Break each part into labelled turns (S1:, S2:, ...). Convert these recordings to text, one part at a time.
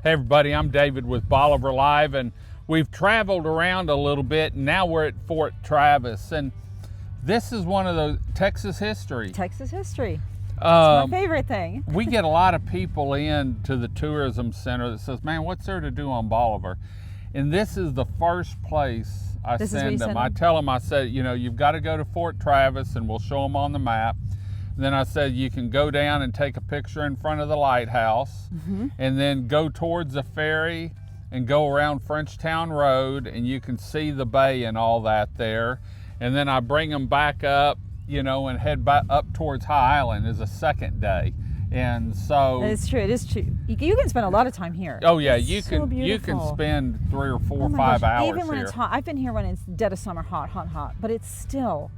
S1: Hey everybody, I'm David with Bolivar Live, and we've traveled around a little bit, and now we're at Fort Travis, and this is one of those Texas history.
S2: Texas history. It's my favorite thing.
S1: We get a lot of people in to the tourism center that says, man, what's there to do on Bolivar? And this is the first place I send them. I tell them, I said, you know, you've got to go to Fort Travis, and we'll show them on the map. And then I said, you can go down and take a picture in front of the lighthouse, and then go towards the ferry and go around Frenchtown Road, and you can see the bay and all that there. And then I bring them back up, you know, and head back up towards High Island as a second day. And so
S2: it's true. It is true. You can spend a lot of time here.
S1: Oh yeah,
S2: it's
S1: you can. You can spend 3 or 4 or 5 hours
S2: even when
S1: here.
S2: It's hot. I've been here when it's dead of summer, hot, but it's still.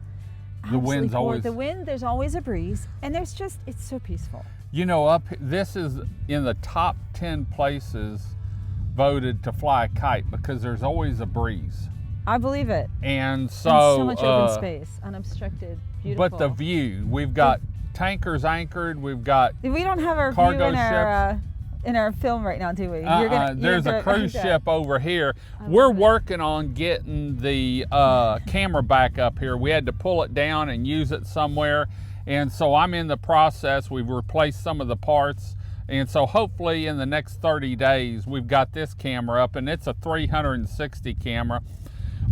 S1: The wind's always.
S2: The wind. There's always a breeze, and there's just. It's so peaceful.
S1: You know, this is in the top 10 places voted to fly a kite because there's always a breeze.
S2: I believe it.
S1: And so
S2: much open space, unobstructed, beautiful.
S1: But the view, we've got tankers anchored. We've got.
S2: We don't have our
S1: cargo
S2: view in our film right now, do we?
S1: There's a cruise ship over here. We're working on getting the camera back up here. We had to pull it down and use it somewhere, and so I'm in the process. We've replaced some of the parts, and so hopefully in the next 30 days we've got this camera up, and it's a 360 camera,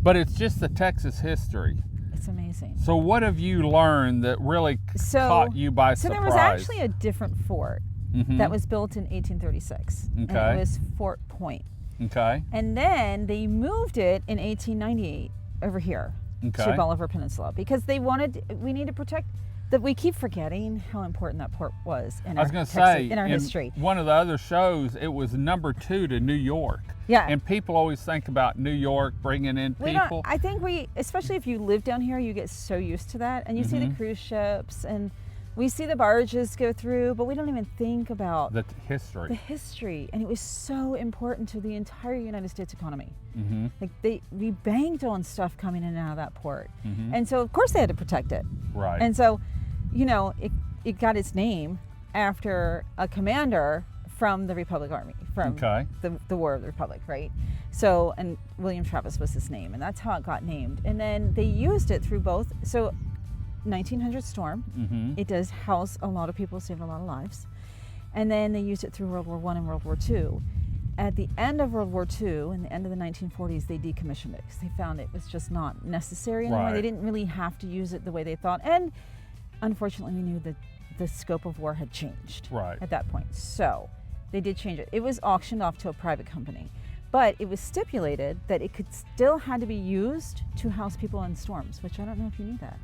S1: but it's just the Texas history.
S2: It's amazing.
S1: So what have you learned that really caught you by surprise?
S2: So there was actually a different fort that was built in 1836.
S1: Okay.
S2: And it was Fort Point.
S1: Okay.
S2: And then they moved it in 1898 over here to Bolivar Peninsula because we need to protect that. We keep forgetting how important that port was in our history.
S1: One of the other shows, it was number 2 to New York.
S2: Yeah.
S1: And people always think about New York bringing in people.
S2: I think especially if you live down here, you get so used to that, and you see the cruise ships, and we see the barges go through, but we don't even think about
S1: the history.
S2: The history, and it was so important to the entire United States economy. Like we banked on stuff coming in and out of that port, and so of course they had to protect it.
S1: Right.
S2: And so, you know, it got its name after a commander from the Republic Army, from the War of the Republic, right? So, and William Travis was his name, and that's how it got named. And then they used it through both. So, 1900 storm. It does house a lot of people, saved a lot of lives. And then they used it through World War I and World War II. At the end of World War II, in the end of the 1940s, they decommissioned it because they found it was just not necessary anymore. They didn't really have to use it the way they thought. And unfortunately, we knew that the scope of war had changed at that point. So they did change it. It was auctioned off to a private company, but it was stipulated that it could still had to be used to house people in storms, which I don't know if you knew that.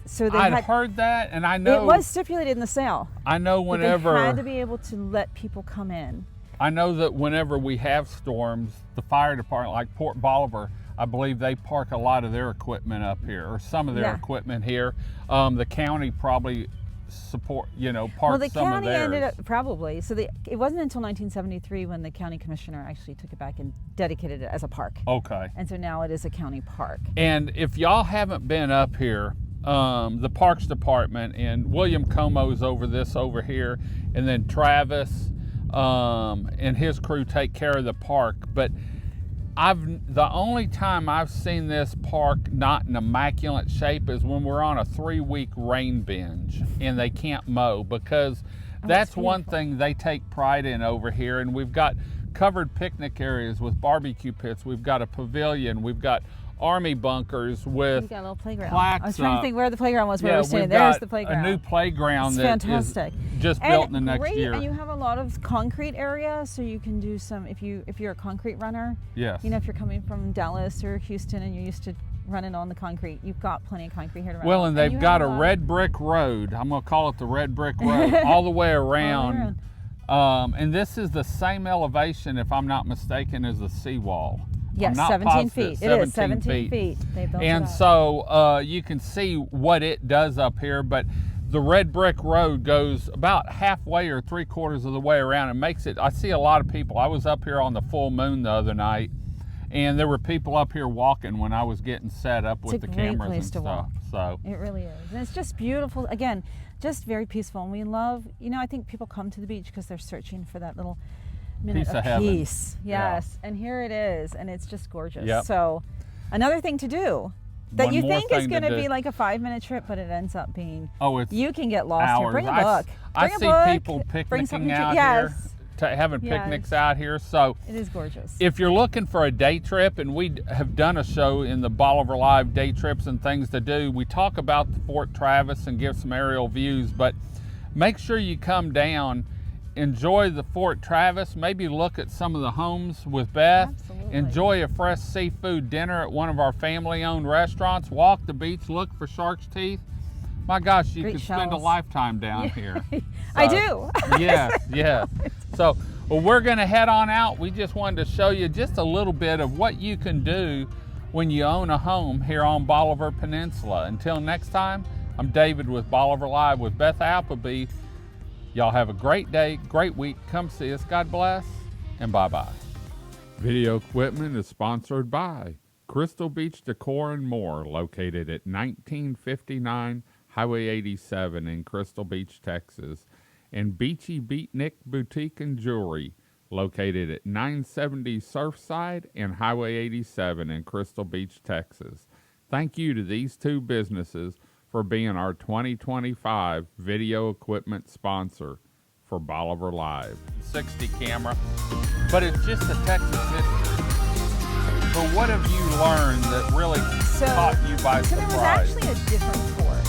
S2: So
S1: I'd heard that, and I know
S2: it was stipulated in the sale.
S1: I know whenever
S2: they had to be able to let people come in.
S1: I know that whenever we have storms, the fire department, like Port Bolivar, I believe they park a lot of their equipment up here, or some of their equipment here. The county probably parked some of theirs.
S2: Well, the county ended up probably. So it wasn't until 1973 when the county commissioner actually took it back and dedicated it as a park.
S1: Okay.
S2: And so now it is a county park.
S1: And if y'all haven't been up here, the Parks Department and William Como's over here, and then Travis and his crew take care of the park. But the only time I've seen this park not in immaculate shape is when we're on a 3-week rain binge and they can't mow, because that's one thing they take pride in over here. And we've got covered picnic areas with barbecue pits. We've got a pavilion. We've got Army bunkers with
S2: got a little playground.
S1: Plaques.
S2: I was trying to think where the playground was. Where we were standing. There's the playground.
S1: A new playground
S2: fantastic.
S1: Is just built in the next year.
S2: And you have a lot of concrete area, so you can do some. If you're a concrete runner.
S1: Yes.
S2: You know, if you're coming from Dallas or Houston and you're used to running on the concrete, you've got plenty of concrete here to run.
S1: Well, and they've got a red brick road. I'm going to call it the red brick road all the way around. And this is the same elevation, if I'm not mistaken, as the seawall.
S2: Yes, 17 feet. It is 17 feet. They built
S1: and
S2: it up.
S1: So you can see what it does up here, but the red brick road goes about halfway or 3/4 of the way around and makes it. I see a lot of people. I was up here on the full moon the other night, and there were people up here walking when I was getting set up with the cameras and stuff. So
S2: it really is, and it's just beautiful. Again, just very peaceful, and we love. You know, I think people come to the beach because they're searching for that little minute
S1: Piece of heaven.
S2: peace. Yes, and here it is, and it's just gorgeous.
S1: Yep.
S2: So, another thing to do that
S1: One
S2: you
S1: more
S2: think is
S1: thing
S2: going
S1: to
S2: to
S1: do.
S2: be like a 5-minute trip, but it ends up being.
S1: Oh, it's
S2: You can get lost here.
S1: hours.
S2: Bring a book.
S1: I
S2: Bring a
S1: see
S2: book,
S1: people
S2: bring something
S1: picnicking
S2: to-
S1: out
S2: yes.
S1: here, having
S2: Yes.
S1: picnics out here. So
S2: It is gorgeous.
S1: if you're looking for a day trip, and we have done a show in the Bolivar Live day trips and things to do, we talk about the Fort Travis and give some aerial views, but make sure you come down, enjoy the Fort Travis, maybe look at some of the homes with Beth,
S2: Absolutely.
S1: enjoy a fresh seafood dinner at one of our family-owned restaurants, walk the beach, look for shark's teeth. My gosh, you
S2: Great
S1: could spend a
S2: shells.
S1: lifetime down here.
S2: I
S1: So,
S2: do.
S1: yes. So, well, we're going to head on out. We just wanted to show you just a little bit of what you can do when you own a home here on Bolivar Peninsula. Until next time, I'm David with Bolivar Live with Beth Appleby. Y'all have a great day, great week. Come see us. God bless, and bye-bye. Video equipment is sponsored by Crystal Beach Decor and More, located at 1959 Highway 87 in Crystal Beach, Texas, and Beachy Beatnik Boutique and Jewelry, located at 970 Surfside and Highway 87 in Crystal Beach, Texas. Thank you to these two businesses for being our 2025 video equipment sponsor for Bolivar Live. 60 camera, but it's just a Texas history. So what have you learned that really caught you by
S2: So there was
S1: surprise?
S2: actually a different fort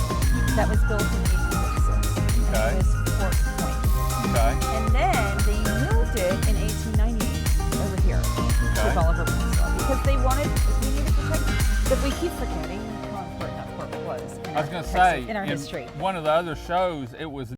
S2: that was built in 1836.
S1: Okay.
S2: And it was Fort Point.
S1: Okay.
S2: And then they moved it in 1890 over here to
S1: Okay.
S2: Bolivar Peninsula because they needed to protect. But we keep forgetting how important that fort was.
S1: I was going to say,
S2: in our history.
S1: one of the other shows, it was